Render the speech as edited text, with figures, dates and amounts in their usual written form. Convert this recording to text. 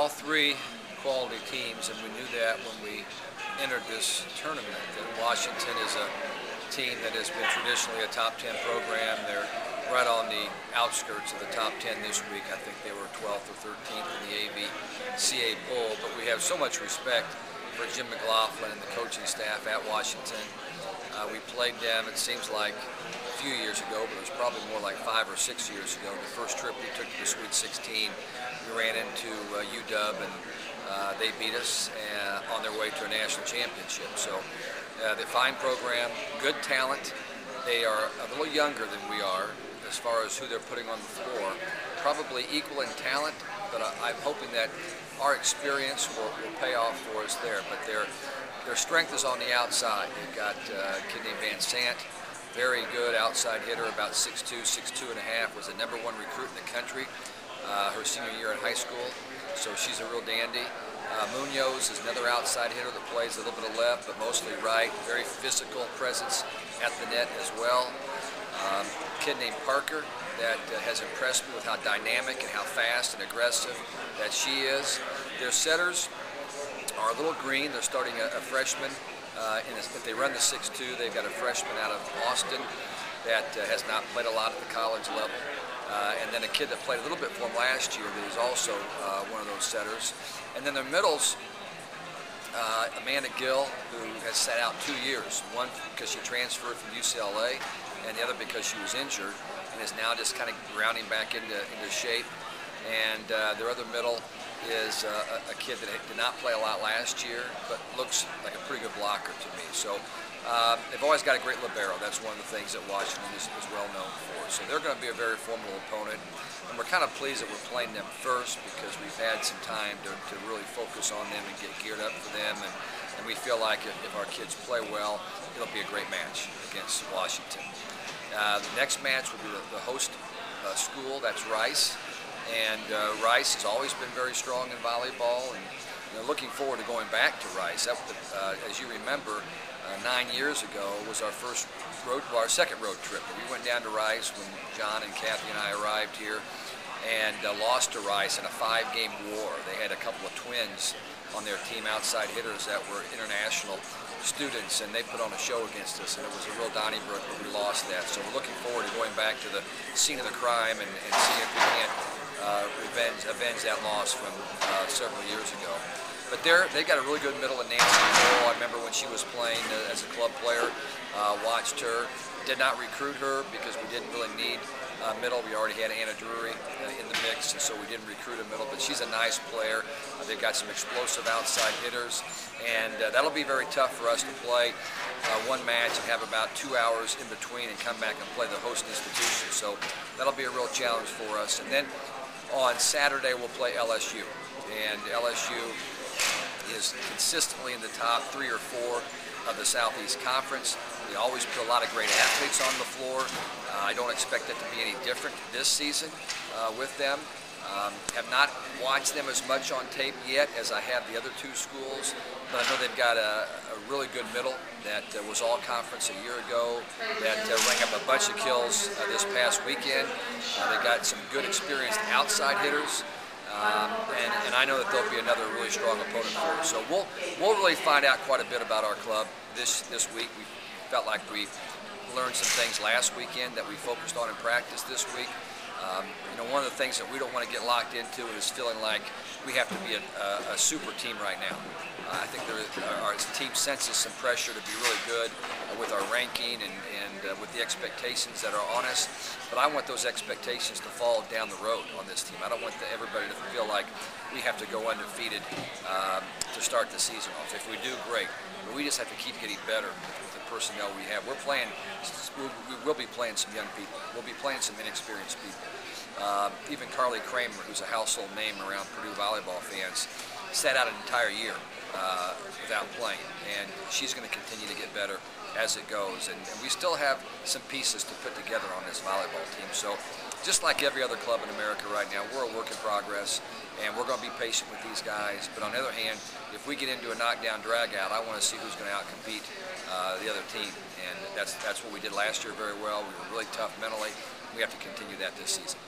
all three quality teams, and we knew that when we entered this tournament. And Washington is a team that has been traditionally a top 10 program. They're right on the outskirts of the top 10 this week. I think they were 12th or 13th in the AVCA poll, but we have so much respect for Jim McLaughlin and the coaching staff at Washington. We played them, it seems like, a few years ago, but it was probably more like 5 or 6 years ago. The first trip we took to the Sweet 16, we ran into UW, and they beat us on their way to a national championship. So the fine program, good talent. They are a little younger than we are as far as who they're putting on the floor. Probably equal in talent, but I'm hoping that our experience will pay off for us there. But their strength is on the outside. They've got a kid named Van Sant, very good outside hitter, about 6'2", 6'2 and a half, was the #1 recruit in the country her senior year in high school. So she's a real dandy. Munoz is another outside hitter that plays a little bit of left, but mostly right. Very physical presence at the net as well. A kid named Parker that has impressed me with how dynamic and how fast and aggressive that she is. Their setters are a little green. They're starting a freshman. If they run the 6'2", they've got a freshman out of Austin that has not played a lot at the college level. And then a kid that played a little bit for them last year that is also one of those setters. And then their middles, Amanda Gill, who has sat out 2 years, one because she transferred from UCLA, and the other because she was injured, and is now just kind of rounding back into shape. And their other middle is a kid that did not play a lot last year, but looks like a pretty good blocker to me. So they've always got a great libero. That's one of the things that Washington is well known for. So they're going to be a very formidable opponent. And we're kind of pleased that we're playing them first because we've had some time to really focus on them and get geared up for them. And we feel like if our kids play well, it'll be a great match against Washington. The next match will be the host school, that's Rice. And Rice has always been very strong in volleyball, and looking forward to going back to Rice. As you remember, 9 years ago was our second road trip. We went down to Rice when John and Kathy and I arrived here, and lost to Rice in a 5-game war. They had a couple of twins on their team, outside hitters that were international students, and they put on a show against us, and it was a real Donnybrook, but we lost that. So we're looking forward to going back to the scene of the crime and seeing if we can't avenge that loss from several years ago. But they got a really good middle in Nancy Nicole. I remember when she was playing as a club player, watched her. Did not recruit her because we didn't really need middle. We already had Anna Drury in the mix, and so we didn't recruit a middle. But she's a nice player. They've got some explosive outside hitters, and that'll be very tough for us to play one match and have about 2 hours in between and come back and play the host institution. So that'll be a real challenge for us. And then on Saturday we'll play LSU, and LSU is consistently in the top 3 or 4 of the Southeast Conference. They always put a lot of great athletes on the floor. I don't expect it to be any different this season with them. Have not watched them as much on tape yet as I have the other 2 schools, but I know they've got a really good middle that was all conference a year ago, that rang up a bunch of kills this past weekend. They've got some good experienced outside hitters. And I know that they'll be another really strong opponent for us. So we'll really find out quite a bit about our club this week. We felt like we learned some things last weekend that we focused on in practice this week. One of the things that we don't want to get locked into is feeling like we have to be a super team right now. I think our team senses some pressure to be really good with our ranking and with the expectations that are on us. But I want those expectations to fall down the road on this team. I don't want everybody to feel like we have to go undefeated to start the season off. If we do, great. But we just have to keep getting better with the personnel we have. We will be playing some young people. We'll be playing some inexperienced people. Even Carly Kramer, who's a household name around Purdue volleyball fans, sat out an entire year without playing, and she's going to continue to get better as it goes. And we still have some pieces to put together on this volleyball team. So just like every other club in America right now, we're a work in progress, and we're going to be patient with these guys. But on the other hand, if we get into a knockdown drag-out, I want to see who's going to outcompete the other team. And that's what we did last year very well. We were really tough mentally. We have to continue that this season.